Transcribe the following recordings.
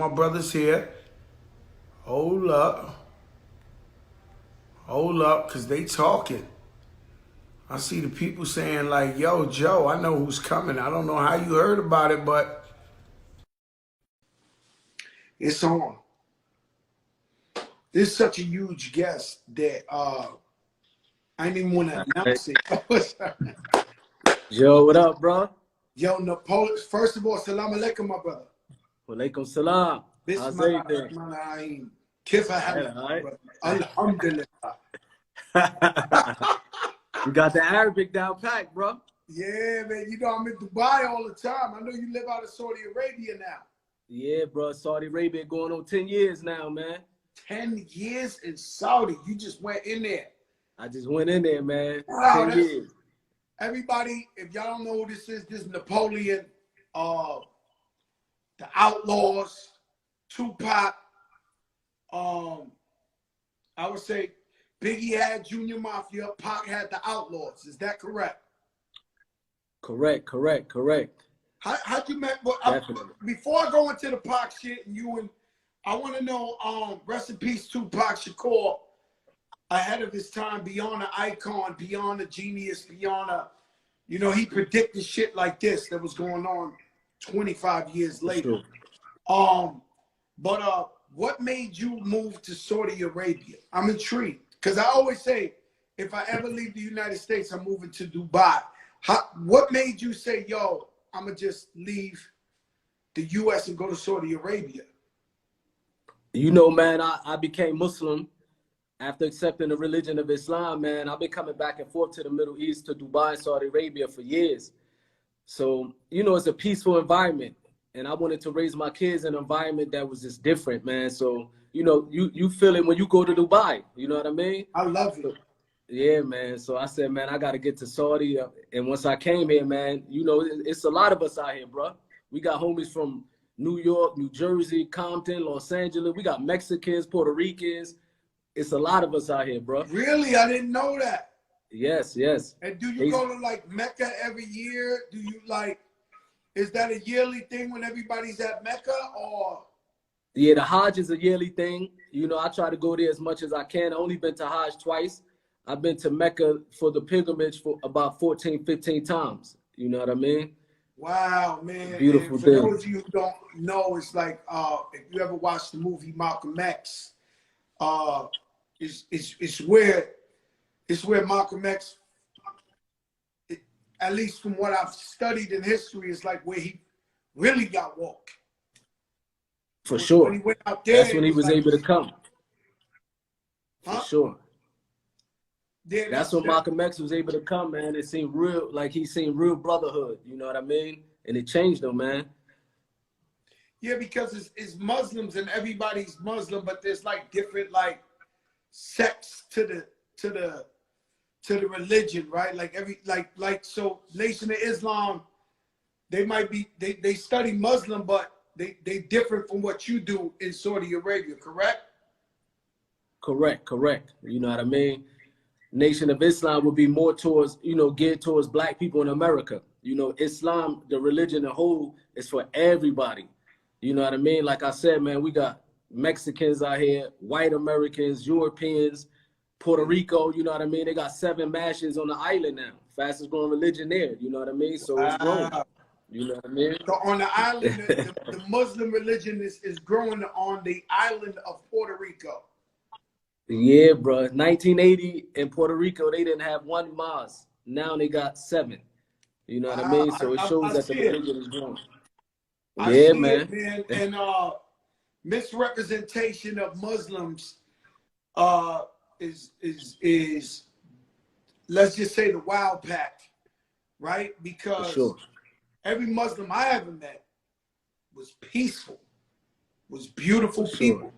my brothers here. Hold up. Hold up, because they talking. I see the people saying like, yo, Joe, I know who's coming. I don't know how you heard about it, but it's on. This is such a huge guest that I didn't even want to announce it. Joe, what up, bro? Yo, Napoleon. First of all, salam alaikum, my brother. Walaikum salam. How's everything? Alhamdulillah. You got the Arabic down packed, bro. Yeah, man. You know I'm in Dubai all the time. I know you live out of Saudi Arabia now. Yeah, bro. Saudi Arabia going on 10 years now, man. 10 years in Saudi. You just went in there. I just went in there, man. Wow, 10 years. Everybody, if y'all don't know who this is Napoleon, the Outlaws, Tupac. I would say Biggie had Junior Mafia, Pac had the Outlaws. Is that correct? Correct. How'd you met? Before I go into the Pac shit I want to know, rest in peace, Tupac Shakur, ahead of his time, beyond an icon, beyond a genius, beyond a, he predicted shit like this that was going on 25 years later. Sure. But what made you move to Saudi Arabia? I'm intrigued because I always say, if I ever leave the United States, I'm moving to Dubai. What made you say, yo, I'm gonna just leave the U.S. and go to Saudi Arabia? Man, I became Muslim after accepting the religion of Islam, man. I've been coming back and forth to the Middle East, to Dubai and Saudi Arabia for years. So, it's a peaceful environment. And I wanted to raise my kids in an environment that was just different, man. So, you feel it when you go to Dubai. You know what I mean? I love it. Yeah, man. So I said, man, I got to get to Saudi. And once I came here, man, it's a lot of us out here, bro. We got homies from New York, New Jersey, Compton, Los Angeles. We got Mexicans, Puerto Ricans. It's a lot of us out here, bro. Really? I didn't know that. Yes. And do you go to like Mecca every year? Do you is that a yearly thing when everybody's at Mecca or? Yeah, the Hajj is a yearly thing. I try to go there as much as I can. I only been to Hajj twice. I've been to Mecca for the pilgrimage for about 14, 15 times. You know what I mean? Wow, man. Beautiful and for thing. those of you who don't know, it's like if you ever watched the movie Malcolm X, it's where Malcolm X, at least from what I've studied in history, is like where he really got woke. For sure. When he went out there, that's when he was able to come. For sure. Yeah, that's when Malcolm X was able to come, man. It seemed real, like he seen real brotherhood. You know what I mean? And it changed him, man. Yeah, because it's Muslims and everybody's Muslim, but there's like different sects to the religion, right? So Nation of Islam, they might be they study Muslim, but they different from what you do in Saudi Arabia, correct? Correct. You know what I mean? Nation of Islam would be more towards, geared towards black people in America. Islam, the religion as a whole, is for everybody. You know what I mean? Like I said, man, we got Mexicans out here, white Americans, Europeans, Puerto Rico, you know what I mean? They got 7 mashes on the island now. Fastest growing religion there, you know what I mean? So it's growing. You know what I mean? So on the island, the Muslim religion is growing on the island of Puerto Rico. Yeah, bro. 1980 in Puerto Rico, they didn't have 1 mosque. Now they got 7. You know what I mean? So it shows that the religion is growing. Yeah, man. And misrepresentation of Muslims is let's just say the wild pack, right? Because every Muslim I ever met was peaceful, was beautiful people.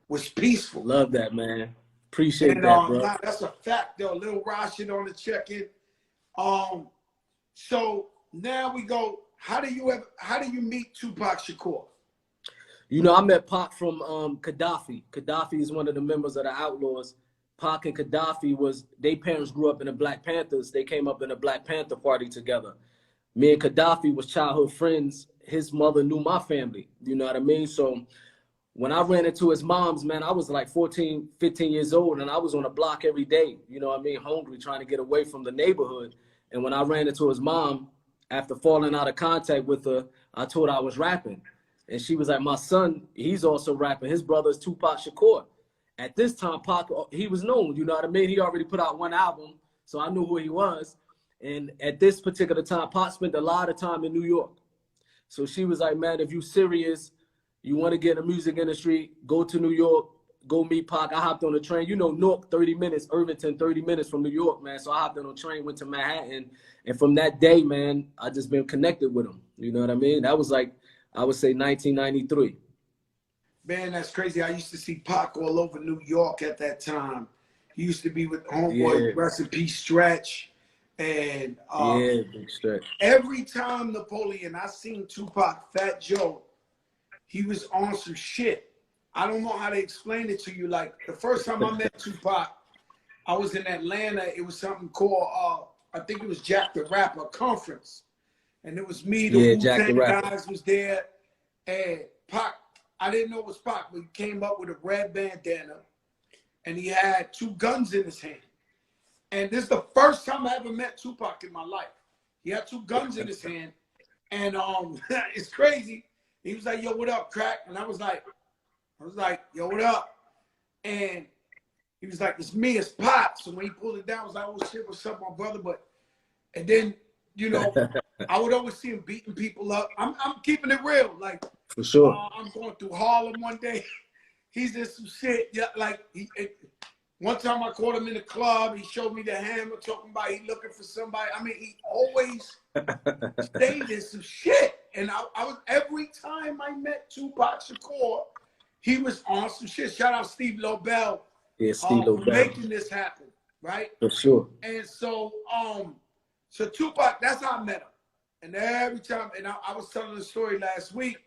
Was peaceful. Love that, man. Appreciate that, bro. That's a fact, though. Little Rashid on the check-in. So now we go. How do you meet Tupac Shakur? I met Pac from Gaddafi. Gaddafi is one of the members of the Outlaws. Pac and Gaddafi their parents grew up in the Black Panthers. They came up in the Black Panther Party together. Me and Gaddafi was childhood friends, his mother knew my family. You know what I mean? So when I ran into his mom's, man, I was like 14, 15 years old, and I was on the block every day, you know what I mean, hungry, trying to get away from the neighborhood. And when I ran into his mom, after falling out of contact with her, I told her I was rapping. And she was like, my son, he's also rapping. His brother is Tupac Shakur. At this time, Pac, he was known, you know what I mean? He already put out one album, so I knew who he was. And at this particular time, Pac spent a lot of time in New York. So she was like, man, if you serious, you want to get in the music industry, go to New York, go meet Pac. I hopped on the train. You know, Newark, 30 minutes, Irvington, 30 minutes from New York, man. So I hopped on a train, went to Manhattan. And from that day, man, I just been connected with him. You know what I mean? That was like, I would say 1993. Man, that's crazy. I used to see Pac all over New York at that time. He used to be with Homeboy, Rest in Peace, Stretch. And Big Stretch. Every time Napoleon, I seen Tupac, Fat Joe, he was on some shit. I don't know how to explain it to you. Like, the first time I met Tupac, I was in Atlanta. It was something called, I think it was Jack the Rapper conference. And it was me, the Wu-Tang guys was there. And Pac, I didn't know it was Pac, but he came up with a red bandana. And he had 2 guns in his hand. And this is the first time I ever met Tupac in my life. He had 2 guns in his hand. And it's crazy. He was like, yo, what up, crack? And I was like, yo, what up? And he was like, it's me, it's Pop. So when he pulled it down, I was like, oh shit, what's up, my brother? And then, you know, I would always see him beating people up. I'm keeping it real. Like, for sure. I'm going through Harlem one day. He's in some shit. Yeah, like, one time I caught him in the club. He showed me the hammer, talking about he looking for somebody. I mean, he always stayed in some shit. And I was, every time I met Tupac Shakur, he was on some shit. Shout out Steve Lobel. Yeah, Steve Lobel. For making this happen, right? For sure. And so, so Tupac, that's how I met him. And every time, and I was telling the story last week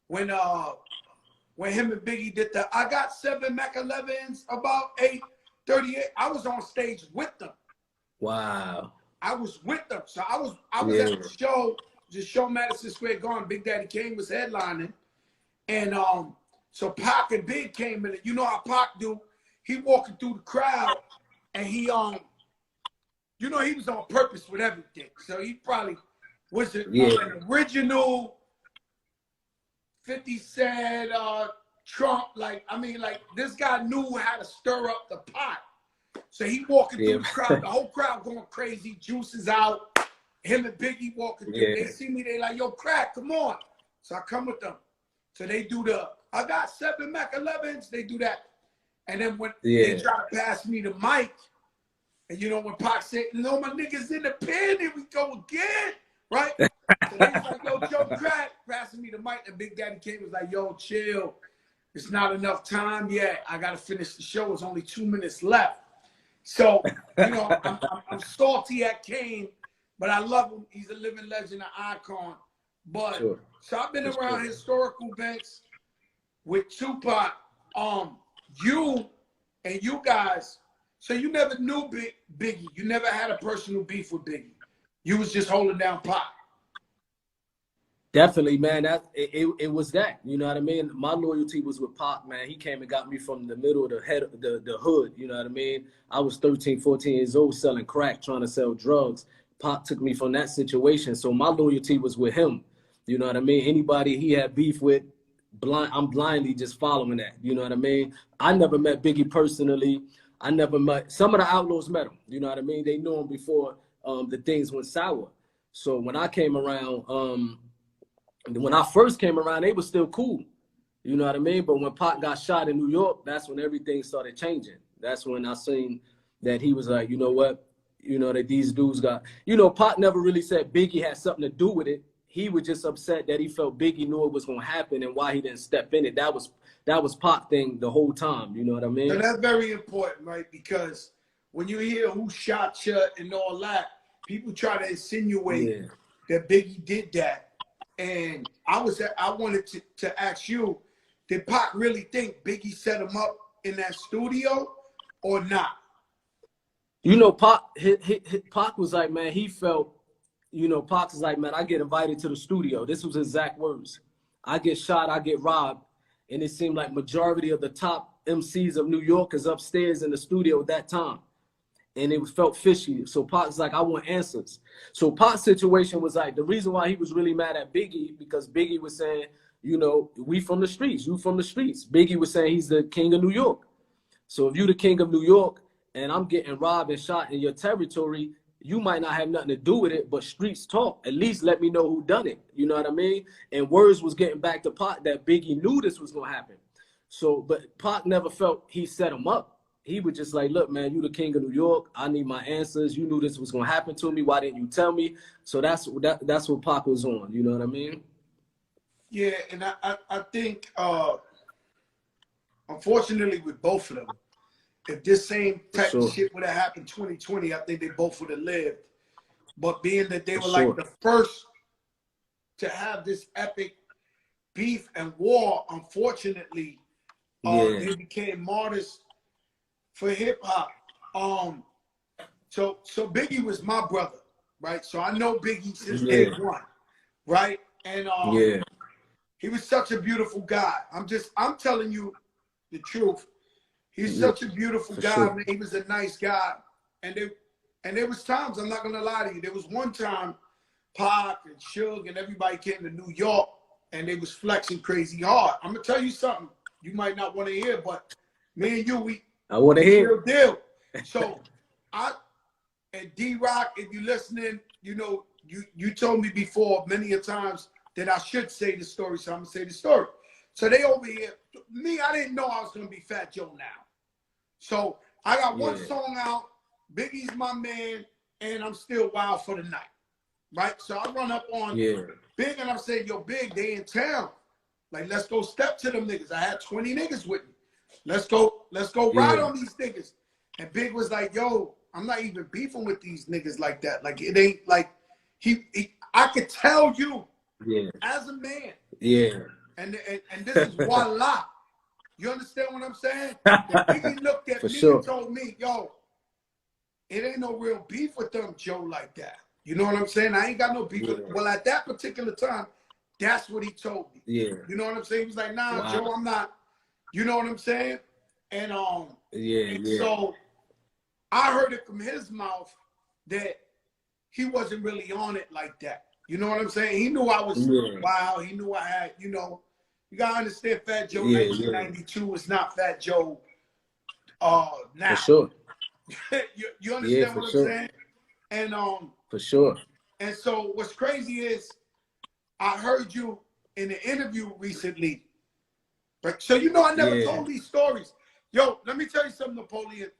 when him and Biggie did the I Got 7 Mac 11s about 8:38. I was on stage with them. Wow. I was with them. So I was at the show, just show Madison Square Garden. Big Daddy Kane was headlining. And so Pac and Big came in. You know how Pac do? He walking through the crowd and he you know, he was on purpose with everything. So he probably was an original 50 Cent, Trump. Like, I mean, like, this guy knew how to stir up the pot. So he walking through the crowd, the whole crowd going crazy, juices out. Him and Biggie walking through. They see me, they like, yo, crack, come on. So I come with them. So they do the, I got 7 Mac 11s. They do that. And then when they try to pass me the mic, and you know, when Pac said, no, my niggas in the pen, here we go again, right? So they was like, yo, Joe Crack, passing me the mic. And Big Daddy Kane was like, yo, chill. It's not enough time yet. I got to finish the show. It's only 2 minutes left. So, you know, I'm salty at Kane, but I love him. He's a living legend, an icon. But so I've been around historical events with Tupac. You and you guys, so you never knew Biggie. You never had a personal beef with Biggie. You was just holding down Pac. Definitely, man. It was that. You know what I mean? My loyalty was with Pac, man. He came and got me from the middle of the hood. You know what I mean? I was 13, 14 years old selling crack, trying to sell drugs. Pac took me from that situation. So my loyalty was with him. You know what I mean? Anybody he had beef with, I'm blindly just following that. You know what I mean? I never met Biggie personally. I never met, some of the Outlaws met him. You know what I mean? They knew him before the things went sour. So when I came around, when I first came around, they were still cool. You know what I mean? But when Pac got shot in New York, that's when everything started changing. That's when I seen that he was like, you know what? You know, that these dudes got, you know, Pac never really said Biggie had something to do with it. He was just upset that he felt Biggie knew it was going to happen and why he didn't step in it. That was Pac thing the whole time. You know what I mean? And that's very important, right? Because when you hear who shot you and all that, people try to insinuate that Biggie did that. And I wanted to ask you, did Pac really think Biggie set him up in that studio or not? You know, Pac was like, man, he felt, you know, Pac is like, man, I get invited to the studio. This was his exact words. I get shot, I get robbed. And it seemed like majority of the top MCs of New York is upstairs in the studio at that time. And it felt fishy. So Pac's like, I want answers. So Pac's situation was like, the reason why he was really mad at Biggie, because Biggie was saying, you know, we from the streets, you from the streets. Biggie was saying he's the king of New York. So if you the king of New York and I'm getting robbed and shot in your territory, you might not have nothing to do with it, but streets talk. At least let me know who done it. You know what I mean? And words was getting back to Pac that Biggie knew this was going to happen. So, but Pac never felt he set him up. He was just like, look, man, you the king of New York. I need my answers. You knew this was going to happen to me. Why didn't you tell me? So that's what Pac was on. You know what I mean? Yeah, and I think, unfortunately, with both of them, if this same type of shit would have happened 2020, I think they both would have lived. But being that they were like the first to have this epic beef and war, unfortunately, they became martyrs for hip hop. So Biggie was my brother, right? So I know Biggie since day one, right? And he was such a beautiful guy. I'm telling you the truth. He's such a beautiful guy, man. He was a nice guy. And there was times, I'm not gonna lie to you, there was one time Pac and Suge and everybody came to New York and they was flexing crazy hard. I'm gonna tell you something you might not want to hear, but me and you, I want to hear. Deal. So and D-Rock, if you're listening, you know, you told me before many a times that I should say the story, so I'm gonna say the story. So they over here, me, I didn't know I was gonna be Fat Joe now. So I got one song out, Biggie's my man, and I'm still wild for the night. Right? So I run up on Big and I'm saying, yo, Big, they in town. Like, let's go step to them niggas. I had 20 niggas with me. Let's go ride on these niggas. And Big was like, yo, I'm not even beefing with these niggas like that. Like, it ain't like I could tell you as a man. And this is voila. You understand what I'm saying? Biggie looked at me and told me, yo, it ain't no real beef with them, Joe, like that. You know what I'm saying? I ain't got no beef with them. Well, at that particular time, that's what he told me. You know what I'm saying? He was like, nah, Joe, I'm not. You know what I'm saying? And so I heard it from his mouth that he wasn't really on it like that. You know what I'm saying? He knew I was wild. He knew I had, you know, you gotta understand Fat Joe 1992 is not Fat Joe now. For sure. you understand what I'm saying? And for sure. And so what's crazy is I heard you in an interview recently. Right? So you know I never told these stories. Yo, let me tell you something, Napoleon.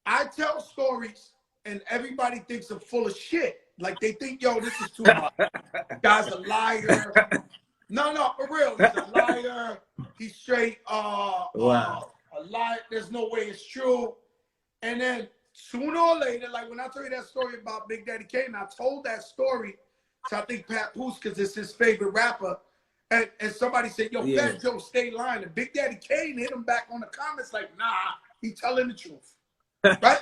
I tell stories and everybody thinks I'm full of shit. Like they think, yo, this is too much. Guy's a liar. No, for real. He's a liar. He's straight a liar. There's no way it's true. And then sooner or later, like when I tell you that story about Big Daddy Kane, I told that story to I think Pat Poose, because it's his favorite rapper. And somebody said, yo, Fat Joe, stay lying. And Big Daddy Kane hit him back on the comments like, nah, he telling the truth. Right?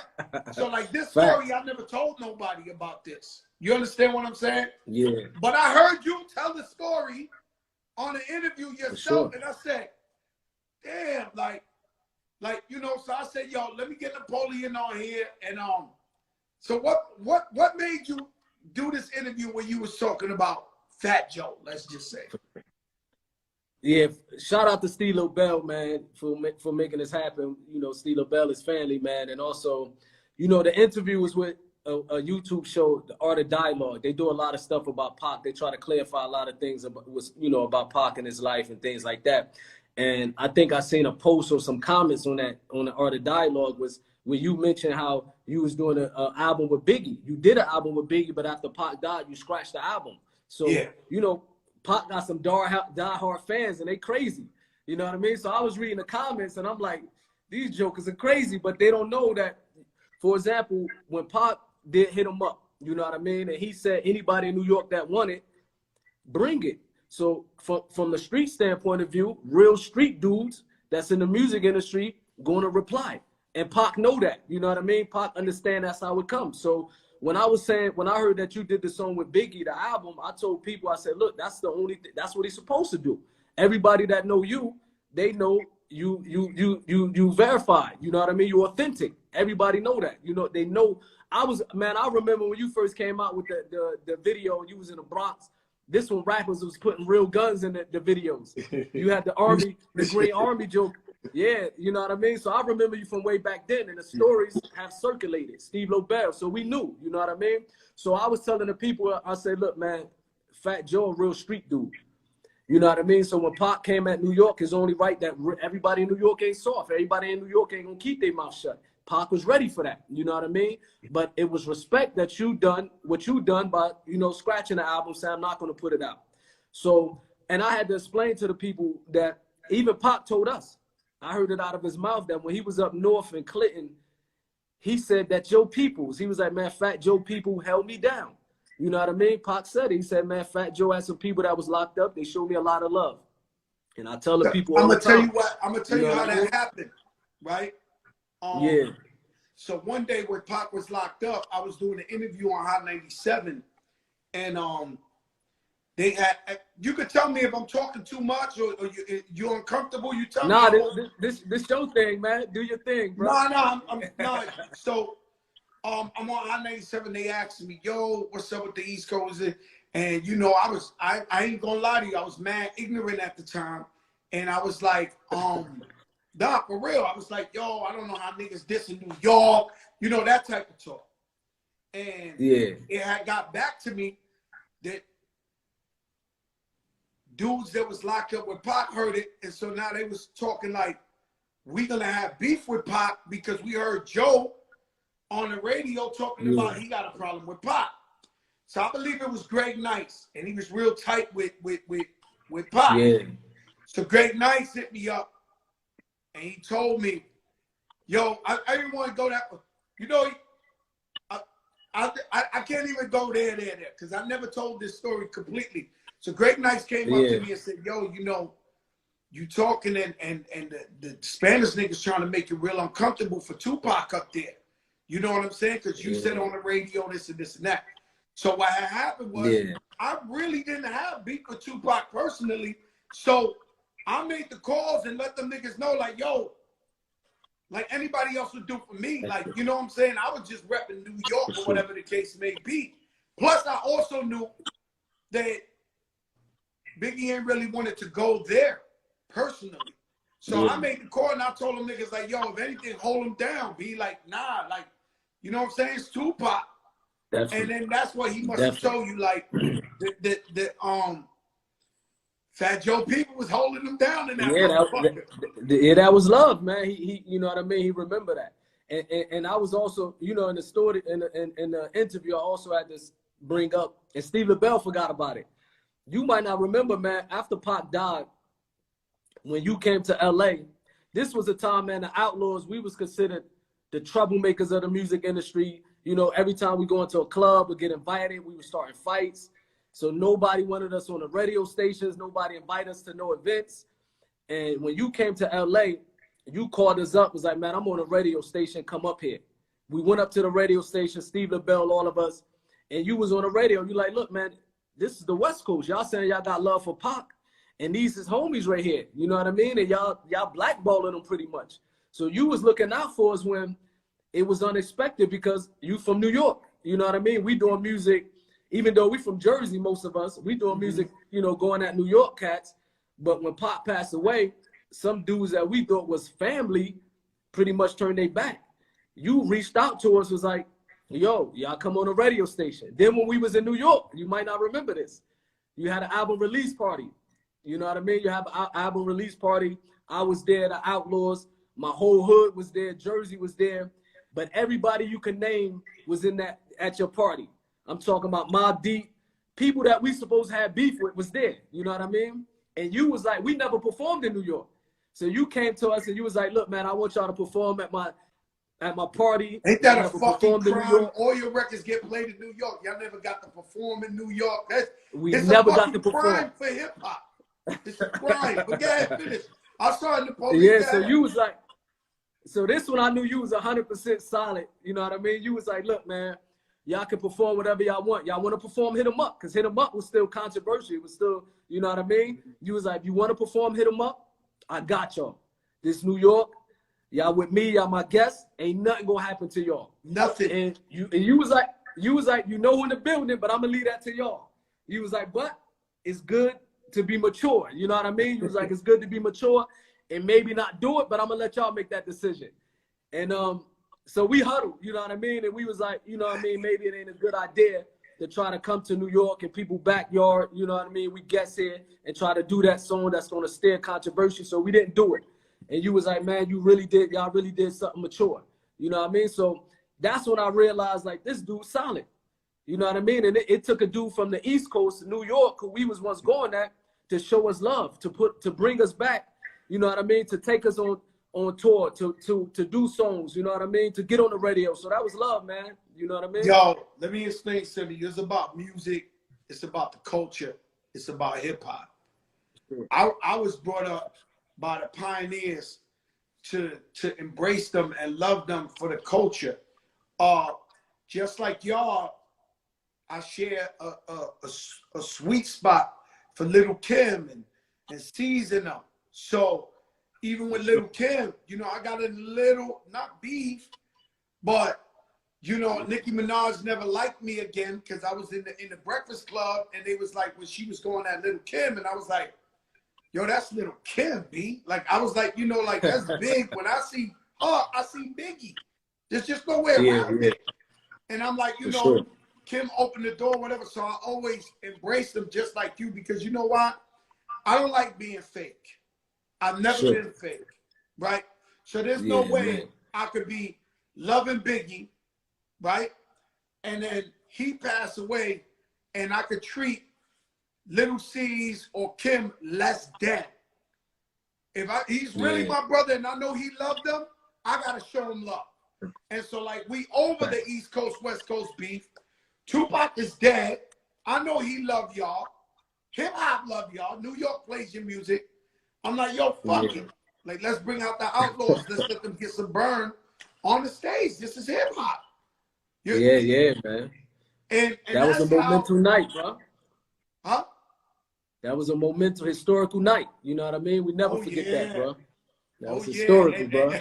So like this story, I never told nobody about this. You understand what I'm saying? Yeah. But I heard you tell the story on an interview yourself, and I said, damn, like, you know, so I said, yo, let me get Napoleon on here. And so what made you do this interview when you was talking about Fat Joe, let's just say? Yeah, shout out to Steve Lobel, man, for making this happen. You know, Steve Lobel is family, man. And also, you know, the interview was with a YouTube show, The Art of Dialogue. They do a lot of stuff about Pac. They try to clarify a lot of things about Pac and his life and things like that. And I think I seen a post or some comments on The Art of Dialogue was when you mentioned how you was doing an album with Biggie. You did an album with Biggie, but after Pac died, you scratched the album. So, you know, Pac got some diehard fans and they crazy. You know what I mean? So I was reading the comments and I'm like, these jokers are crazy, but they don't know that, for example, when Pac did hit him up, you know what I mean? And he said, anybody in New York that want it, bring it. So from the street standpoint of view, real street dudes that's in the music industry going to reply. And Pac know that, you know what I mean? Pac understand that's how it comes. So when I heard that you did the song with Biggie, the album, I told people, I said, look, that's the only thing, that's what he's supposed to do. Everybody that know you, they know you verified. You know what I mean? You authentic. Everybody know that. You know, they know. I remember when you first came out with the video and you was in the Bronx. This one rappers was putting real guns in the videos. You had the army, the Green Army joke. Yeah, you know what I mean? So I remember you from way back then, and the stories have circulated. Steve Lobel, so we knew, you know what I mean? So I was telling the people, I said, look, man, Fat Joe a real street dude. You know what I mean? So when Pac came at New York, it's only right that everybody in New York ain't soft. Everybody in New York ain't gonna keep their mouth shut. Pac was ready for that. You know what I mean? But it was respect that you done what you done by, you know, scratching the album, saying I'm not gonna put it out. So, and I had to explain to the people that even Pac told us, I heard it out of his mouth, that when he was up north in Clinton, he said that Joe Peoples, he was like, man, Fat Joe People held me down. You know what I mean? Pac said it. He said, man, Fat Joe had some people that was locked up. They showed me a lot of love. And I tell the people all the time. I'm going to tell you how that happened, right? Yeah. So one day when Pac was locked up, I was doing an interview on Hot 97. And they had, you could tell me if I'm talking too much or you're uncomfortable. You tell me. Nah, this your thing, man. Do your thing, bro. No. So I'm on Hot 97. They asked me, yo, what's up with the East Coast? And you know, I ain't gonna lie to you, I was mad ignorant at the time. And I was like, Doc, for real. I was like, yo, I don't know how niggas diss in New York, you know, that type of talk. And yeah, it had got back to me that dudes that was locked up with Pac heard it, and so now they was talking like, we gonna have beef with Pac because we heard Joe on the radio talking about he got a problem with Pac. So I believe it was Greg Nice, and he was real tight with Pac. Yeah. So Greg Nice hit me up, and he told me, yo, I didn't want to go that, you know, I can't even go there, because I never told this story completely. So Greg Nice came up to me and said, yo, you know, you talking and the Spanish niggas trying to make it real uncomfortable for Tupac up there. You know what I'm saying? Because you said on the radio this and this and that. So what had happened was I really didn't have beef with Tupac personally. So I made the calls and let them niggas know, like, yo, like anybody else would do for me. Like, you know what I'm saying? I was just repping New York or whatever the case may be. Plus, I also knew that Biggie ain't really wanted to go there personally. So I made the call and I told them niggas, like, yo, if anything, hold him down. Be like, nah, like, you know what I'm saying? It's Tupac. And then that's what he must have told you, like, Fat Joe People was holding him down in that. That was love, man. He you know what I mean? He remember that. And I was also, you know, in the story, in the interview, I also had to bring up, and Steve LaBelle forgot about it. You might not remember, man, after Pac died, when you came to LA, this was a time, man, the Outlaws, we was considered the troublemakers of the music industry. You know, every time we go into a club or get invited, we were starting fights. So nobody wanted us on the radio stations. Nobody invited us to no events. And when you came to LA, you called us up, was like, man, I'm on a radio station, come up here. We went up to the radio station, Steve LaBelle, all of us, and you was on the radio. You like, look, man, this is the West Coast. Y'all saying y'all got love for Pac, and these is homies right here. You know what I mean? And y'all blackballing them pretty much. So you was looking out for us when it was unexpected, because you from New York. You know what I mean? We doing music, even though we from Jersey, most of us, we doing music, you know, going at New York cats. But when Pac passed away, some dudes that we thought was family pretty much turned their back. You reached out to us, was like, yo, y'all come on a radio station. Then when we was in New York, you might not remember this, you had an album release party. You know what I mean? You have an album release party. I was there, the Outlaws. My whole hood was there. Jersey was there. But everybody you can name was in that at your party. I'm talking about Mobb Deep. People that we supposed to have beef with was there. You know what I mean? And you was like, we never performed in New York. So you came to us and you was like, look, man, I want y'all to perform at my party. Ain't that a fucking crime? All your records get played in New York. Y'all never got to perform in New York. We never got to perform. Crime for hip hop. It's a crime. But go ahead, finish. I saw in the police. Yeah, so you was like, so this one I knew you was 100% solid. You know what I mean? You was like, look, man, y'all can perform whatever y'all want. Y'all want to perform Hit 'em Up, because Hit 'em Up was still controversial. It was still, you know what I mean? You was like, if you want to perform Hit 'em Up, I got y'all. This New York, y'all with me, y'all my guests, ain't nothing gonna happen to y'all. Nothing. And you was like, you know who in the building, but I'm gonna leave that to y'all. You was like, but it's good to be mature. You know what I mean? You was like, it's good to be mature and maybe not do it, but I'm gonna let y'all make that decision. And so we huddled, you know what I mean? And we was like, you know what I mean? Maybe it ain't a good idea to try to come to New York and people backyard, you know what I mean? We guests here and try to do that song that's gonna steer controversy. So we didn't do it. And you was like, man, y'all really did something mature. You know what I mean? So that's when I realized, like, this dude's solid. You know what I mean? And it took a dude from the East Coast, New York, who we was once going at, to show us love, to bring us back, you know what I mean? To take us on tour, to do songs, you know what I mean? To get on the radio. So that was love, man. You know what I mean? Yo, let me explain something. It's about music. It's about the culture. It's about hip hop. I was brought up by the pioneers to embrace them and love them for the culture. Just like y'all, I share a sweet spot for Little Kim and season them. So even with Little Kim, you know, I got a little, not beef, but you know, Nicki Minaj never liked me again because I was in the Breakfast Club, and they was like, when she was going at Little Kim, and I was like, yo, that's Little Kim, B. Like, I was like, you know, like, that's big. When I see her, I see Biggie. There's just no way around it. And I'm like, you know, Kim opened the door, whatever. So I always embrace them just like you, because you know what? I don't like being fake. I've never been fake, right? So there's no way I could be loving Biggie, right? And then he passed away, and I could treat Little C's or Kim less than. If he's really my brother and I know he loved them, I gotta show him love. And so, like, we over the East Coast, West Coast beef. Tupac is dead. I know he loved y'all. Hip hop love y'all. New York plays your music. I'm like, yo, fuck it. Like, let's bring out the Outlaws. Let's let them get some burn on the stage. This is hip hop. Man. And that was a monumental night, bro. Huh? That was a monumental, historical night. You know what I mean? We never forget that, bro. That was historical, bro.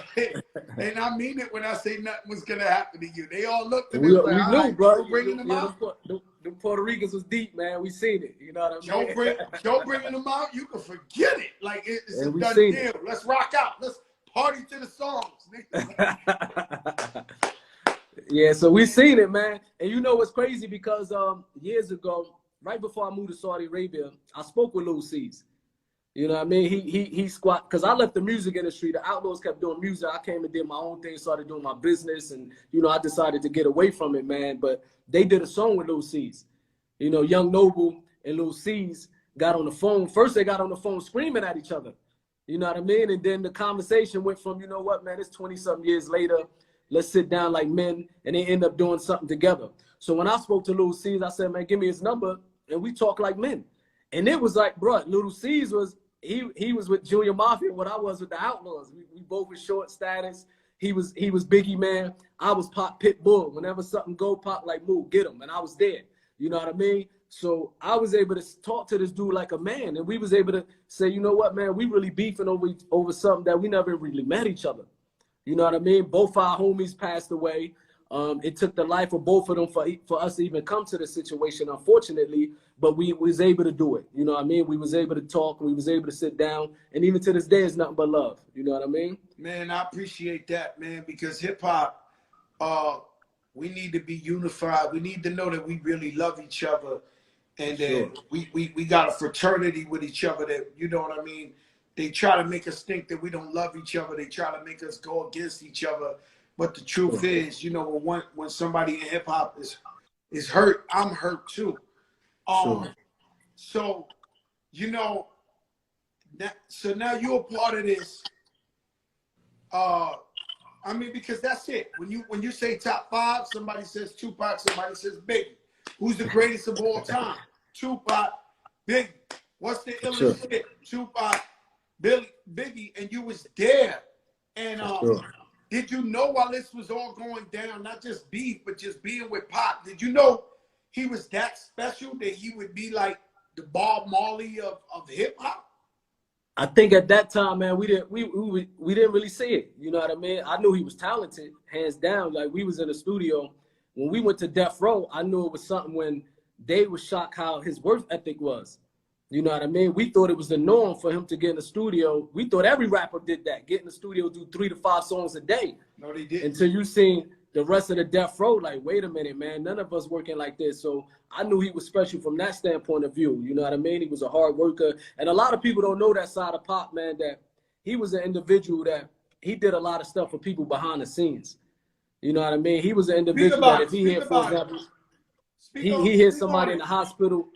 And I mean it when I say nothing was gonna happen to you. They all looked at me like, we knew, bro. Bringing them out. The Puerto Ricans was deep, man. We seen it. You know what I mean? Joe bringing them out, you can forget it. Like, it's a done deal. Let's rock out. Let's party to the songs. Yeah, so we seen it, man. And you know what's crazy? Because years ago, right before I moved to Saudi Arabia, I spoke with Lil C's. You know what I mean? He squat, because I left the music industry. The Outlaws kept doing music. I came and did my own thing, started doing my business, and you know, I decided to get away from it, man. But they did a song with Lil C's. You know, Young Noble and Lil C's got on the phone. First, they got on the phone screaming at each other. You know what I mean? And then the conversation went from, you know what, man, it's 20-something years later. Let's sit down like men, and they end up doing something together. So when I spoke to Lil C's, I said, man, give me his number, and we talk like men. And it was like, bro, Lil C's was, he was with Junior Mafia, what I was with the Outlaws. We both were short status. He was Biggie, man. I was Pop Pitbull. Whenever something go, Pop like, move, get him. And I was there. You know what I mean? So I was able to talk to this dude like a man. And we was able to say, you know what, man, we really beefing over something that we never really met each other. You know what I mean? Both our homies passed away. It took the life of both of them for us to even come to the situation, unfortunately, but we was able to do it. You know what I mean? We was able to talk, we was able to sit down, and even to this day, it's nothing but love. You know what I mean? Man, I appreciate that, man, because hip-hop, we need to be unified. We need to know that we really love each other, and that we got a fraternity with each other that, you know what I mean? They try to make us think that we don't love each other. They try to make us go against each other. But the truth is, you know, when somebody in hip hop is hurt, I'm hurt too. So, you know, so now you're a part of this. I mean, because that's it. When you say top five, somebody says Tupac, somebody says Biggie. Who's the greatest of all time? Tupac, Biggie. What's the illest shit? Tupac, Biggie, and you was there. And did you know while this was all going down, not just beef, but just being with Pac, did you know he was that special that he would be like the Bob Marley of hip hop? I think at that time, man, we didn't really see it. You know what I mean? I knew he was talented, hands down. Like, we was in the studio when we went to Death Row. I knew it was something when they was shocked how his work ethic was. You know what I mean? We thought it was the norm for him to get in the studio. We thought every rapper did that, get in the studio, do 3 to 5 songs a day. No, they didn't. Until you seen the rest of the Death Row, like, wait a minute, man, none of us working like this. So I knew he was special from that standpoint of view. You know what I mean? He was a hard worker. And a lot of people don't know that side of Pop, man, that he was an individual that he did a lot of stuff for people behind the scenes. You know what I mean? He was an individual that if he hit, for example, he hit somebody in the hospital,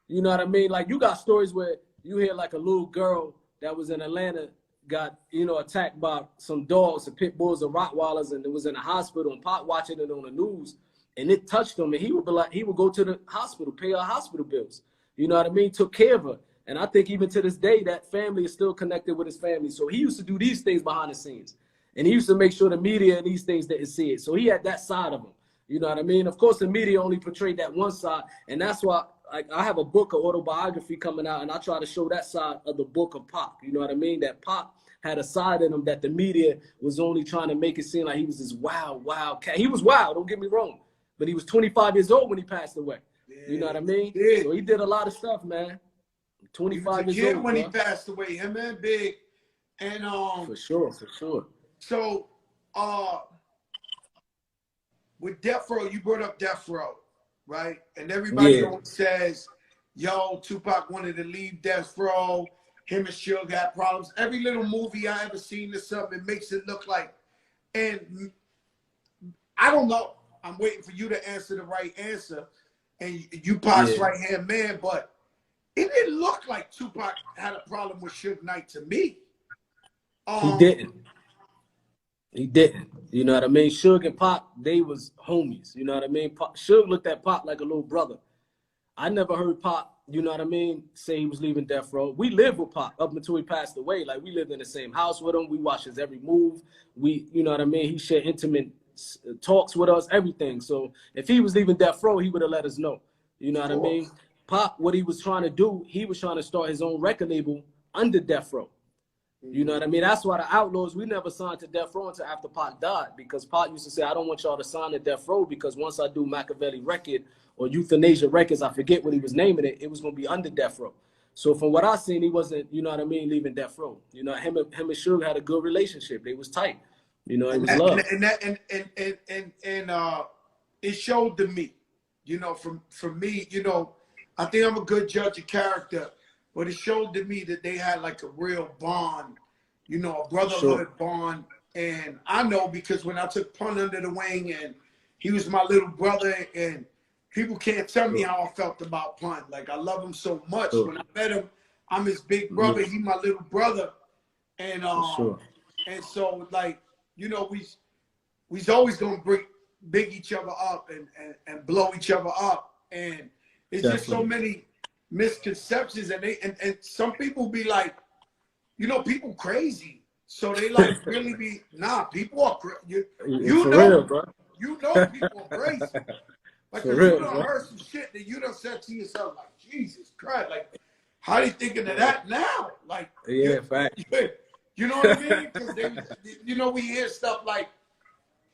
you know what I mean? Like, you got stories where you hear like a little girl that was in Atlanta got, you know, attacked by some dogs, some pit bulls or Rottweilers, and it was in the hospital, and Pop watching it on the news, and it touched him, and he would be like, he would go to the hospital, pay her hospital bills. You know what I mean? Took care of her. And I think even to this day, that family is still connected with his family. So he used to do these things behind the scenes, and he used to make sure the media and these things didn't see it. So he had that side of him. You know what I mean? Of course, the media only portrayed that one side, and that's why I have a book, of autobiography coming out, and I try to show that side of the book of Pop. You know what I mean? That Pop had a side in him that the media was only trying to make it seem like he was this wild cat. He was wild, don't get me wrong, but he was 25 years old when he passed away. Yeah, you know what I mean? Yeah. So he did a lot of stuff, man. 25 years old when he passed away. Him and Big, and for sure. So with Death Row, you brought up Death Row, right? And everybody says, yo, Tupac wanted to leave Death Row. Him and Suge had problems. Every little movie I ever seen this up, it makes it look like, and I don't know. I'm waiting for you to answer the right answer, and you Pac's right-hand man, but it didn't look like Tupac had a problem with Suge Knight to me. He didn't. You know what I mean? Suge and Pop, they was homies. You know what I mean? Suge looked at Pop like a little brother. I never heard Pop, you know what I mean, say he was leaving Death Row. We lived with Pop up until he passed away. Like, we lived in the same house with him. We watched his every move. You know what I mean? He shared intimate talks with us, everything. So if he was leaving Death Row, he would have let us know. You know what I mean? Pop, what he was trying to do, he was trying to start his own record label under Death Row. You know what I mean? That's why the Outlaws, we never signed to Death Row until after Pop died, because Pop used to say, I don't want y'all to sign to Death Row, because once I do Machiavelli record or Euthanasia Records, I forget what he was naming it, it was going to be under Death Row. So from what I seen, he wasn't, you know what I mean, leaving Death Row. You know, him and Suge had a good relationship. They was tight. You know, it was love. And it showed to me, you know, from me, you know, I think I'm a good judge of character, but it showed to me that they had like a real bond, you know, a brotherhood bond. And I know because when I took Pun under the wing and he was my little brother, and people can't tell me how I felt about Pun. Like, I love him so much. When I met him, I'm his big brother. He my little brother. And and so, like, you know, we's always gonna big each other up and blow each other up. And it's just so many misconceptions, and some people be like, you know, people crazy. So they like really be people are crazy. You know, real, bro. You know people are crazy. Like, you done heard some shit that you done said to yourself, like, Jesus Christ, like, how they thinking of that now? Like, fact. You know what I mean? Because you know, we hear stuff like,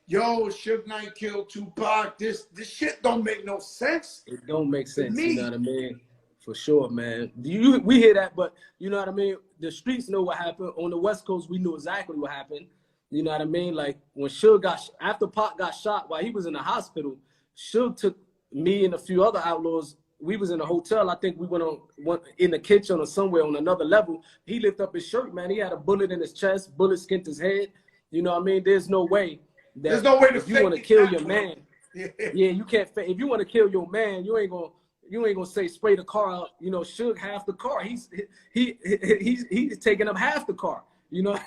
yo, Suge Knight killed Tupac. This shit don't make no sense. It don't make sense. You know what I mean? For sure, man. We hear that, but you know what I mean? The streets know what happened. On the West Coast, we knew exactly what happened. You know what I mean? Like, when Suge after Pac got shot while he was in the hospital, Suge took me and a few other Outlaws. We was in a hotel. I think we went in the kitchen or somewhere on another level. He lifted up his shirt, man. He had a bullet in his chest. Bullet skinned his head. You know what I mean? There's no way. There's no way to if you want to kill your man. Yeah, you can't. If you want to kill your man, you ain't gonna say spray the car out. You know, Suge half the car. He's taking up half the car. You know,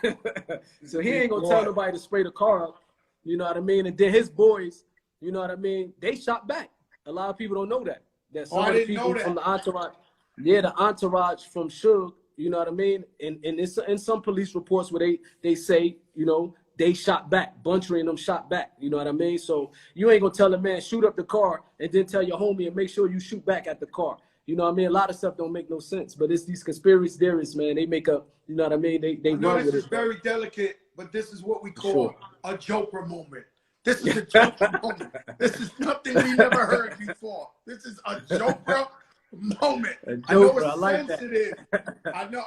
so he ain't gonna tell nobody to spray the car up. You know what I mean? And then his boys, you know what I mean? They shot back. A lot of people don't know that. That some of the people from the entourage, the entourage from Suge, you know what I mean? And in some police reports where they say, you know, they shot back. Buntry and them shot back. You know what I mean? So you ain't gonna tell a man shoot up the car and then tell your homie and make sure you shoot back at the car. You know what I mean? A lot of stuff don't make no sense. But it's these conspiracy theorists, man. They make up. You know what I mean? They run with it. This is very delicate, but this is what we call a Joker moment. This is a Joker moment. This is nothing we never heard before. This is a Joker moment. I know it's sensitive.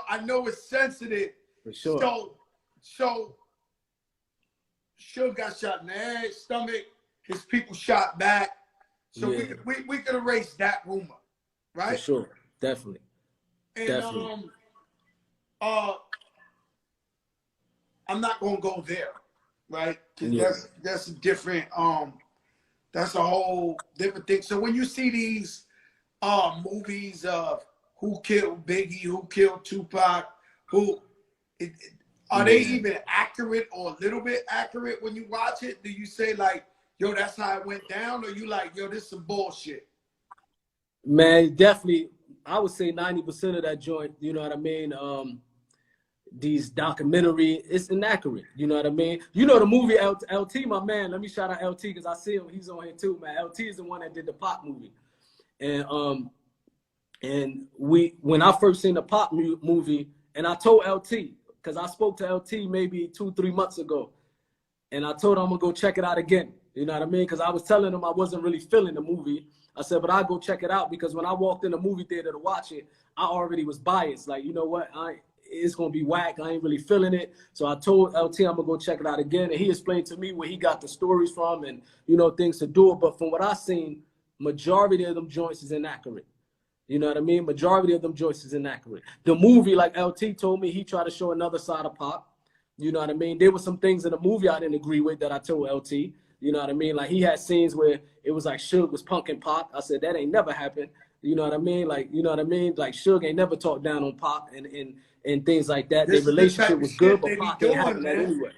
I know it's sensitive. For sure. So Suge got shot in the head, stomach. His people shot back. So we could erase that rumor, right? For sure, definitely. And definitely. I'm not gonna go there, right? Because that's a different that's a whole different thing. So when you see these movies of who killed Biggie, who killed Tupac, are they even accurate or a little bit accurate when you watch it? Do you say like, yo, that's how it went down? Or you like, yo, this is some bullshit? Man, definitely, I would say 90% of that joint, you know what I mean? These documentary, it's inaccurate, you know what I mean? You know the movie LT, my man, let me shout out LT because I see him, he's on here too, man. LT is the one that did the Pop movie. And when I first seen the Pop movie, and I told LT, because I spoke to LT maybe 2-3 months ago, and I told him I'm gonna go check it out again. You know what I mean? Because I was telling him I wasn't really feeling the movie. I said, but I'll go check it out because when I walked in the movie theater to watch it, I already was biased. Like, you know what? It's gonna be whack. I ain't really feeling it. So I told LT I'm gonna go check it out again, and he explained to me where he got the stories from and things to do it. But from what I seen, majority of them joints is inaccurate. You know what I mean? Majority of them joints is inaccurate. The movie, like LT told me, he tried to show another side of Pop. You know what I mean? There were some things in the movie I didn't agree with that I told LT. You know what I mean? Like he had scenes where it was like Suge was punking Pop. I said, that ain't never happened. You know what I mean? Like, you know what I mean? Like Suge ain't never talked down on Pop and things like that. Their relationship was good, but Pop ain't having that anyway.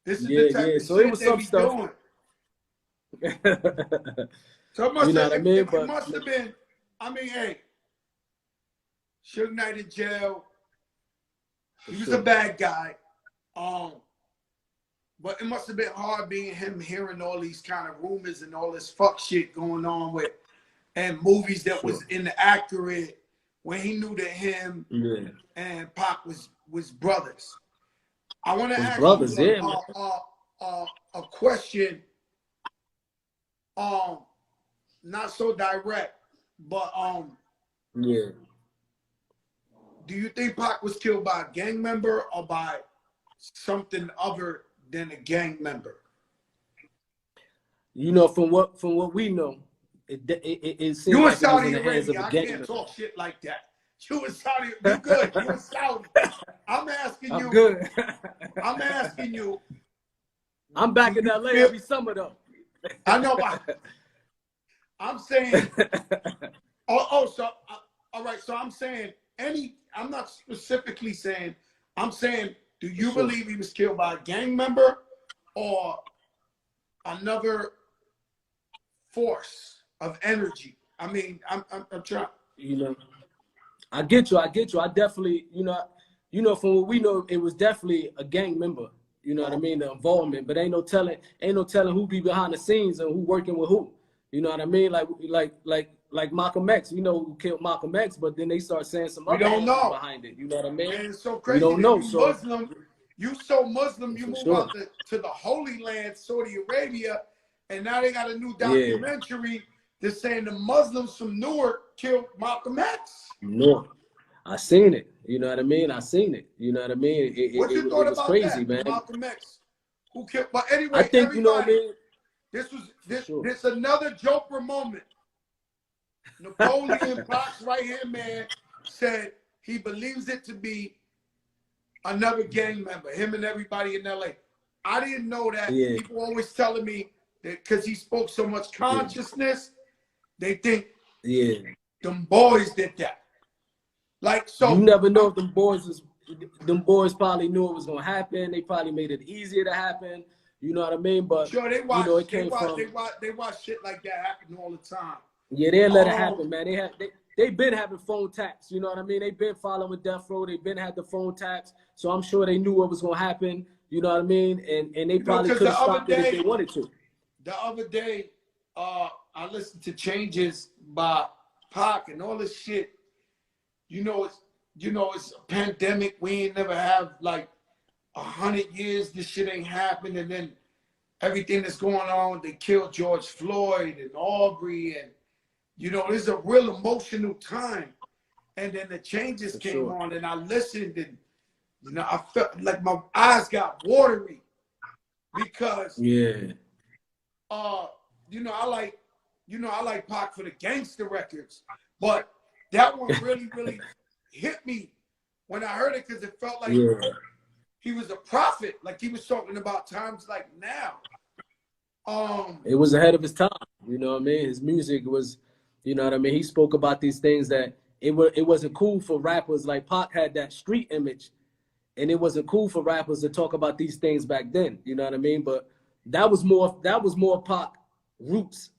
This is the type of so shit it was some stuff. So it must you know what I mean? But it must have been, I mean, hey, Suge Knight in jail. He was a bad guy. But it must have been hard being him hearing all these kind of rumors and all this fuck shit going on with and movies that was inaccurate when he knew that him and Pac was brothers. I want to ask you a question. Not so direct, but do you think Pac was killed by a gang member or by something other than a gang member? You know, from what we know, it seems you like Saudi it was in the hands of Arabia. a gang I can't member. talk shit like that. You in Saudi, you good. You in Saudi. I'm asking you. I'm good. I'm asking you. I'm back in LA every summer though. I know. I'm saying. So all right. So I'm saying I'm not specifically saying. I'm saying, do you believe he was killed by a gang member or another force of energy? I mean, I'm trying. You know, I get you. I definitely, you know, from what we know, it was definitely a gang member. You know what I mean? The involvement, but ain't no telling who be behind the scenes and who working with who. You know what I mean? Like Malcolm X. We know who killed Malcolm X, but then they start saying some other things behind it. You know what I mean? Man, it's so crazy. We don't know. You so Muslim, you move out to the Holy Land, Saudi Arabia, and now they got a new documentary that's saying the Muslims from Newark killed Malcolm X. No, I seen it. You know what I mean? I seen it. You know what I mean? What you thought about crazy, that, man. Malcolm X, who killed? But anyway, I think you know what I mean. This another Joker moment. Napoleon, Pac's right-hand man, said he believes it to be another gang member, him and everybody in LA. I didn't know that. People always telling me that because he spoke so much consciousness, they think them boys did that. Like, so you never know if them boys probably knew it was gonna happen. They probably made it easier to happen. You know what I mean? But sure, they watch, you know, it came they watch shit like that happen all the time. Yeah, they let it happen, man. They've been having phone taps. You know what I mean? They've been following Death Row. They've been had the phone taps. So I'm sure they knew what was gonna happen. You know what I mean? And they probably could have stopped it if they wanted to. The other day, I listened to Changes by Pac and all this shit. You know, it's a pandemic. We ain't never have like 100 years. This shit ain't happened. And then everything that's going on, they killed George Floyd and Aubrey. And, you know, it's a real emotional time. And then the Changes came on and I listened and, you know, I felt like my eyes got watery because, you know, I like Pac for the gangster records, but that one really, really hit me when I heard it because it felt like he was a prophet, like he was talking about times like now. It was ahead of his time, you know what I mean? His music was, you know what I mean? He spoke about these things that it wasn't cool for rappers. Like Pac had that street image. And it wasn't cool for rappers to talk about these things back then, you know what I mean? But that was more Pac roots,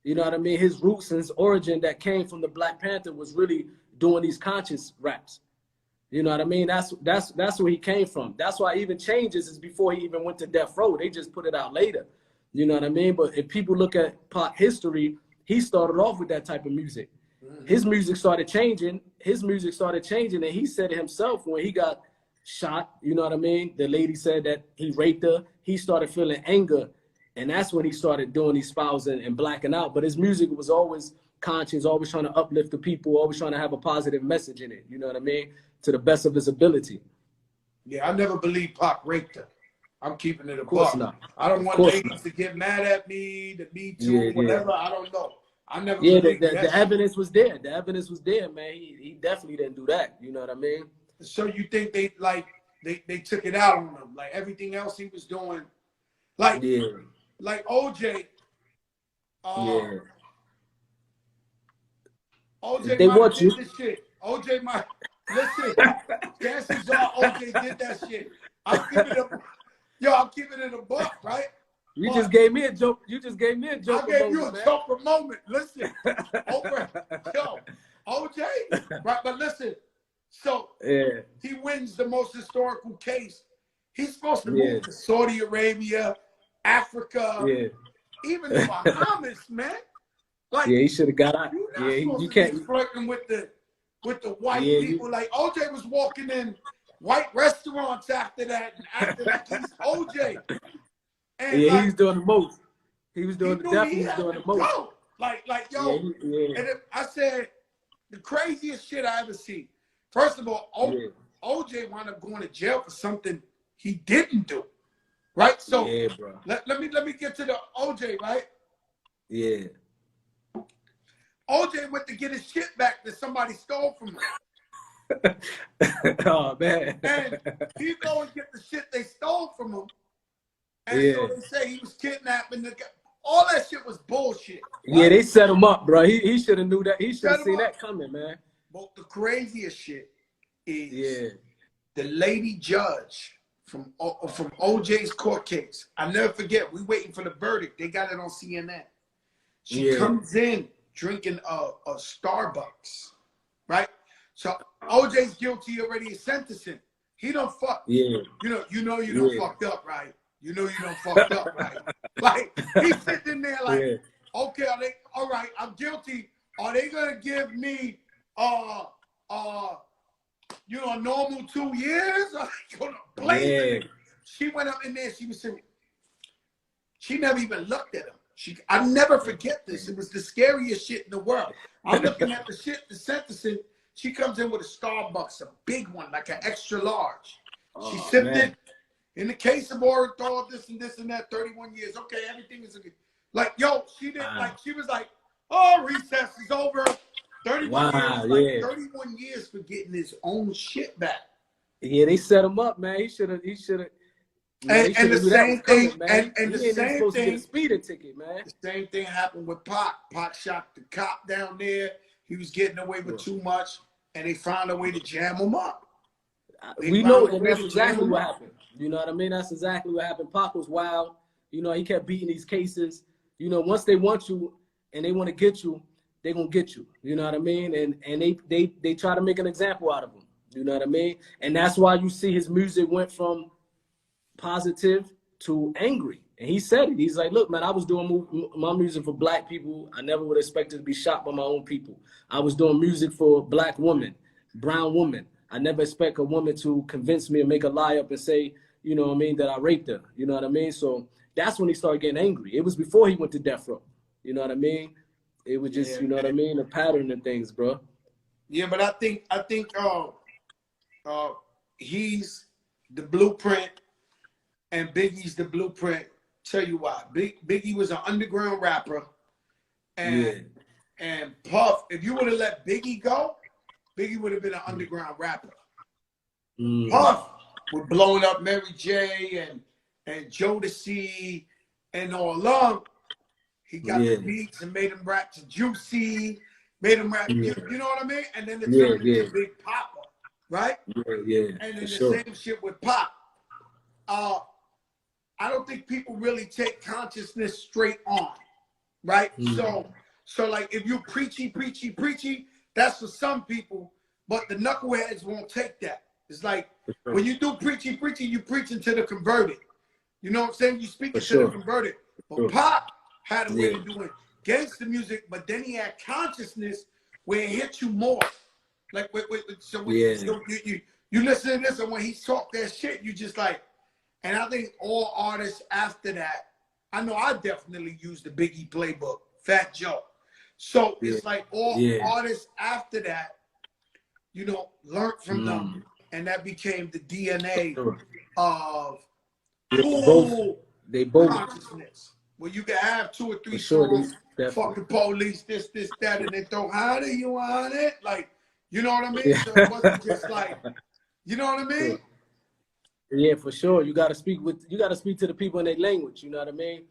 you know what I mean? His roots and his origin that came from the Black Panther was really doing these conscious raps, you know what I mean? That's where he came from. That's why even Changes is before he even went to Death Row. They just put it out later, you know what I mean? But if people look at Pac history, he started off with that type of music. His music started changing. And he said it himself when he got shot, you know what I mean? The lady said that he raped her. He started feeling anger, and that's when he started doing these fouls and blacking out. But his music was always conscious, always trying to uplift the people, always trying to have a positive message in it, you know what I mean? To the best of his ability. Yeah, I never believed Pac raped her. I'm keeping it a course buck. not. I don't want ladies to get mad at me, the Me Too, whatever. I don't know. I never believed that. The evidence was there. The evidence was there, man. He definitely didn't do that, you know what I mean? So you think they took it out on him, like everything else he was doing, like OJ. OJ they might want did this shit. OJ might listen. Chances are OJ did that shit. I'm keeping it a buck, right? You just gave me a joke. I gave you a joke moment. Listen, OJ, right? But listen. So he wins the most historical case. He's supposed to move to Saudi Arabia, Africa, even the Bahamas, man. Like, he should have got out. You can't be flirting with the white people. Like OJ was walking in white restaurants after that, and after that he's OJ. And he was doing the most. He was doing definitely doing the most. Go. Like yo. And I said the craziest shit I ever seen. First of all, OJ wound up going to jail for something he didn't do, right? So let me get to the OJ, right? Yeah. OJ went to get his shit back that somebody stole from him. Oh man! And he go and get the shit they stole from him, and so they say he was kidnapping the guy. All that shit was bullshit. Right? Yeah, they set him up, bro. He should have knew that. He should have seen that coming, man. But the craziest shit is the lady judge from OJ's court case. I'll never forget. We waiting for the verdict. They got it on CNN. She comes in drinking a Starbucks, right? So OJ's guilty already of sentencing. He don't fuck. Yeah. You know you don't fucked up, right? You know you don't fucked up, right? Like he's sitting there like, okay, all right, I'm guilty. Are they gonna give me a normal 2 years? Are they gonna blaze it? She went up in there, she was saying, she never even looked at him. I never forget this. It was the scariest shit in the world. I'm looking at the sentencing. She comes in with a Starbucks, a big one, like an extra large. She sipped it. In the case of Orenthal, this and that, 31 years. Okay, everything is like, yo, she didn't she was like, oh, recess is over. 31 years, 31 years for getting his own shit back. Yeah, they set him up, man. He should have. And the same thing, and the same thing, a speeding ticket, man. The same thing happened with Pac. Pac shot the cop down there. He was getting away with too much, and they found a way to jam him up. We know, and that's exactly what happened. You know what I mean? That's exactly what happened. Pac was wild. You know, he kept beating these cases. You know, once they want you and they want to get you, they're gonna get you. You know what I mean? And they try to make an example out of him. You know what I mean? And that's why you see his music went from positive to angry. And he said it. He's like, look, man, I was doing my music for black people. I never would expect to be shot by my own people. I was doing music for black women, brown women. I never expect a woman to convince me and make a lie up and say, you know what I mean, that I raped her. You know what I mean? So that's when he started getting angry. It was before he went to death row. You know what I mean? It was just, you know what I mean, a pattern of things, bro. Yeah, but I think he's the blueprint and Biggie's the blueprint. Tell you why. Biggie was an underground rapper, and Puff. If you would have let Biggie go, Biggie would have been an underground rapper. Puff was blowing up Mary J. and Jodeci and all along. He got the beats and made him rap to Juicy, made him rap. You know what I mean? And then it turned into Big Papa, right? And then the same shit with Pop. I don't think people really take consciousness straight on, right? So like if you preachy, that's for some people, but the knuckleheads won't take that. It's like when you do preachy, you preaching to the converted. You know what I'm saying? You speaking to the converted. But Pop had a way of doing gangster music, but then he had consciousness where it hit you more. Like so you listen to this, and when he talked that shit, you just like. And I think all artists after that, I know I definitely used the Biggie playbook, Fat Joe. So it's like all artists after that, you know, learned from them. And that became the DNA of consciousness. Well, you can have 2 or 3 songs, fuck the police, this, that, and they throw, how do you want it? Like, you know what I mean? So it wasn't just like, you know what I mean? Yeah, for sure. You gotta speak to the people in their language, you know what I mean?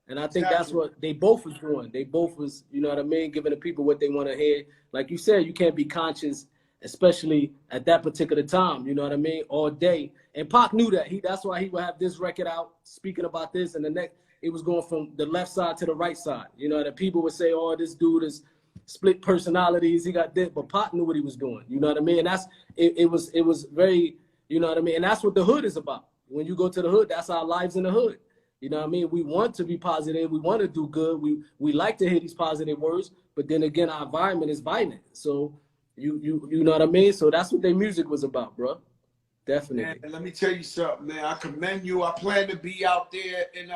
And I think that's what they both was doing. They both was, you know what I mean, giving the people what they want to hear. Like you said, you can't be conscious, especially at that particular time, you know what I mean, all day. And Pac knew that. That's why he would have this record out speaking about this, and the next it was going from the left side to the right side. You know, that people would say, oh, this dude is split personalities, he got this, but Pac knew what he was doing, you know what I mean? And that's it was very, you know what I mean? And that's what the hood is about. When you go to the hood, that's our lives in the hood. You know what I mean? We want to be positive. We want to do good. We like to hear these positive words, but then again, our environment is violent. So you know what I mean? So that's what their music was about, bro. Definitely. Man, let me tell you something, man. I commend you. I plan to be out there in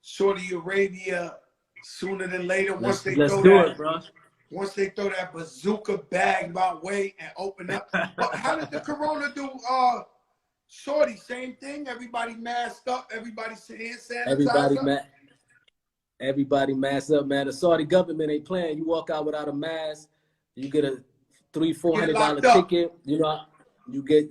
Saudi Arabia sooner than later. Once they throw that bazooka bag my way and open up. But how did the corona do? Shorty, same thing. Everybody masked up. Everybody hand sanitizer. Everybody masked up, man. The Saudi government ain't playing. You walk out without a mask, you get a $300-400 ticket. You know,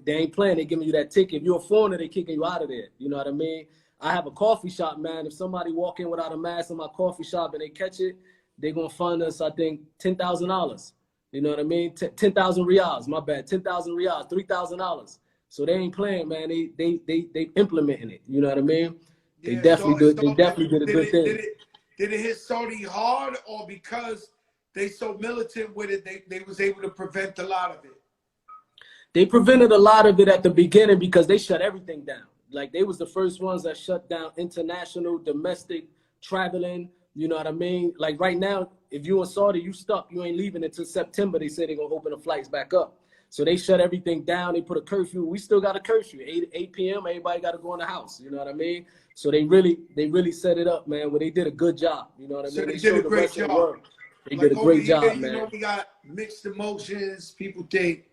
they ain't playing. They giving you that ticket. If you're a foreigner, they kicking you out of there. You know what I mean? I have a coffee shop, man. If somebody walk in without a mask in my coffee shop and they catch it, they're gonna fund us, I think, $10,000. You know what I mean? 10,000 riyals. My bad. 10,000 riyals. $3,000. So they ain't playing, man. They implementing it. You know what I mean? They definitely did. They definitely did a good thing. Did it hit Saudi hard, or because they so militant with it, they was able to prevent a lot of it? They prevented a lot of it at the beginning because they shut everything down. Like, they was the first ones that shut down international, domestic traveling. You know what I mean? Like, right now, if you in Saudi, you stuck. You ain't leaving until September. They said they're going to open the flights back up. So they shut everything down. They put a curfew. We still got a curfew. 8 p.m., everybody got to go in the house. You know what I mean? So they really set it up, man, where they did a good job. You know what I mean? So they did a great job. They did a great job, man. You know, we got mixed emotions. People think,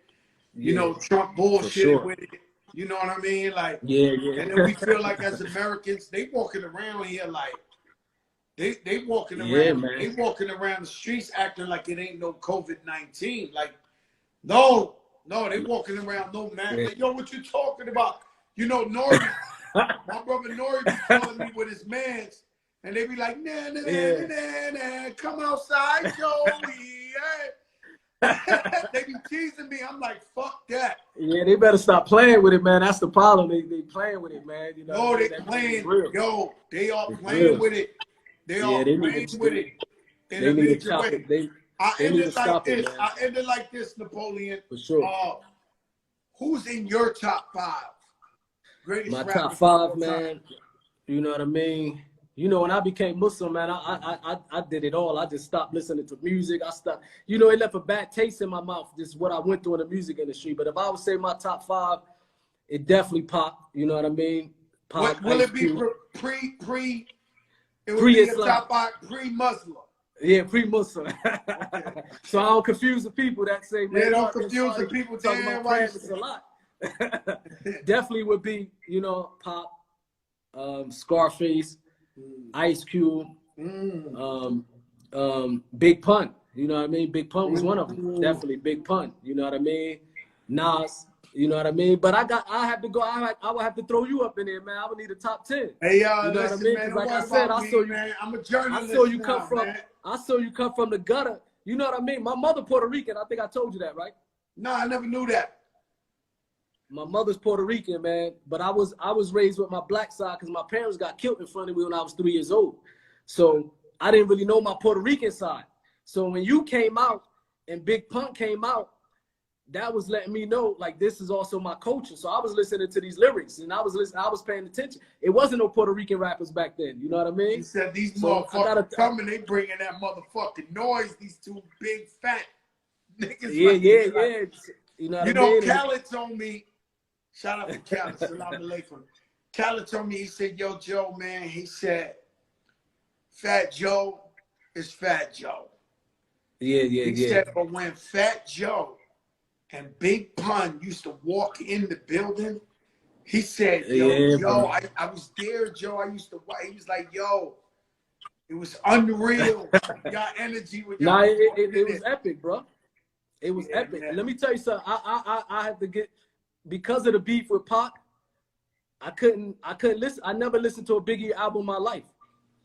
you know, Trump bullshit with it. You know what I mean? Like, and then we feel like as Americans, they walking around here like, they walking around, man. They walking around the streets acting like it ain't no COVID-19. Like, no, they walking around no man. Like, yo, what you talking about? You know, Nori, my brother Nori be calling me with his mans, and they be like, nah, come outside, Joey. They be teasing me. I'm like, fuck that. Yeah, they better stop playing with it, man. That's the problem. They playing with it, man. You know, no, they playing. Yo, they are playing with it. They are playing with it. In a major way. I ended like this, Napoleon. For sure. Who's in your top 5? Greatest My top rappers of five, all man. time. You know what I mean? You know, when I became Muslim, man, I did it all. I just stopped listening to music. I stopped, you know, it left a bad taste in my mouth. This is what I went through in the music industry. But if I would say my top five, it definitely Pop. You know what I mean? Pop, Will Ice it be Cube. it would be a Pre-Islam. top five pre-Muslim. Yeah, pre-Muslim. Okay. So I don't confuse the people that say, man, Yeah, don't confuse the people. talking Damn, about why practice a lot. Definitely would be, you know, Pop, Scarface, Ice Cube, Big Pun. You know what I mean? Big Pun was one of them. Definitely Big Pun. You know what I mean? Nas. You know what I mean? But I have to go. I would have to throw you up in there, man. I would need a top 10. Hey, you know listen, what I mean? man, Like don't I said, worry I saw you. man. I'm a journalist. I saw you now, come from. man. I saw you come from the gutter. You know what I mean? My mother Puerto Rican. I think I told you that, right? No, I never knew that. My mother's Puerto Rican, man. But I was raised with my black side because my parents got killed in front of me when I was 3 years old. So I didn't really know my Puerto Rican side. So when you came out and Big Pun came out, that was letting me know, like, this is also my culture. So I was listening to these lyrics, and I was paying attention. It wasn't no Puerto Rican rappers back then. You know what I mean? You said these motherfuckers coming, they bringing that motherfucking noise. These two big fat niggas. Yeah. You know what I mean? Khaled told me, shout out to Khaled, salam alaikum. Khaled told me, he said, yo, Joe, man, he said, Fat Joe is Fat Joe. He said, but when Fat Joe and Big Pun used to walk in the building, he said, yo, I was there, Joe. I used to watch. He was like, yo, it was unreal. Y'all energy with y'all. Nah, it was epic, bro. It was epic. Man. Let me tell you something. I had to get, because of the beef with Pac, I couldn't listen. I never listened to a Biggie album in my life.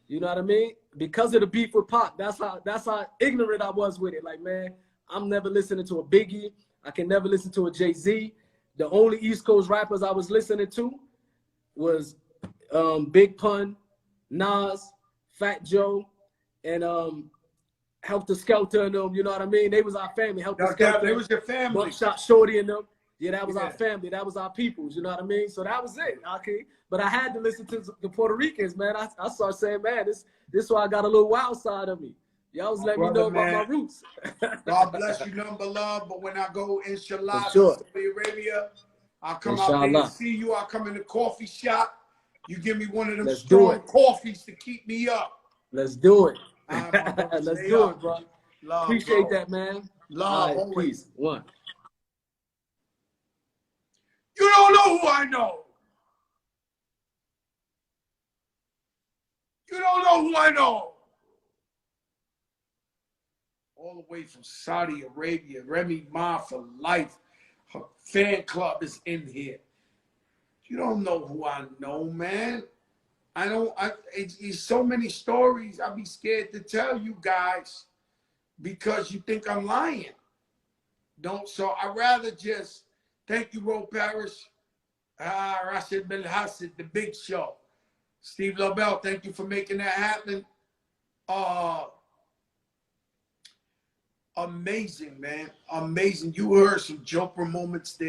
You know what I mean? Because of the beef with Pac, that's how ignorant I was with it. Like, man, I'm never listening to a Biggie. I can never listen to a Jay-Z. The only East Coast rappers I was listening to was Big Pun, Nas, Fat Joe, and Helter Skelter and them. You know what I mean? They was our family. Helter Skelter. They was your family. Buckshot Shorty and them. Yeah, that was our family. That was our peoples. You know what I mean? So that was it. Okay. But I had to listen to the Puerto Ricans, man. I started saying, man, this why I got a little wild side of me. Y'all was letting me know about my roots. God bless you, number love. But when I go, inshallah, sure. to Saudi Arabia, I'll come out there and see you. I'll come in the coffee shop. You give me one of them strong coffees to keep me up. Let's do it. Let's do it, bro. Love, appreciate that, man. Love, right, peace. One. You don't know who I know. You don't know who I know. All the way from Saudi Arabia, Remy Ma for life. Her fan club is in here. You don't know who I know, man. It's so many stories I'd be scared to tell you guys because you think I'm lying. So I'd rather just thank you, Ro Parrish. Rashid Ben Hassid, The Big Show. Steve LaBelle, thank you for making that happen. Amazing, man. Amazing. You heard some jumper moments there.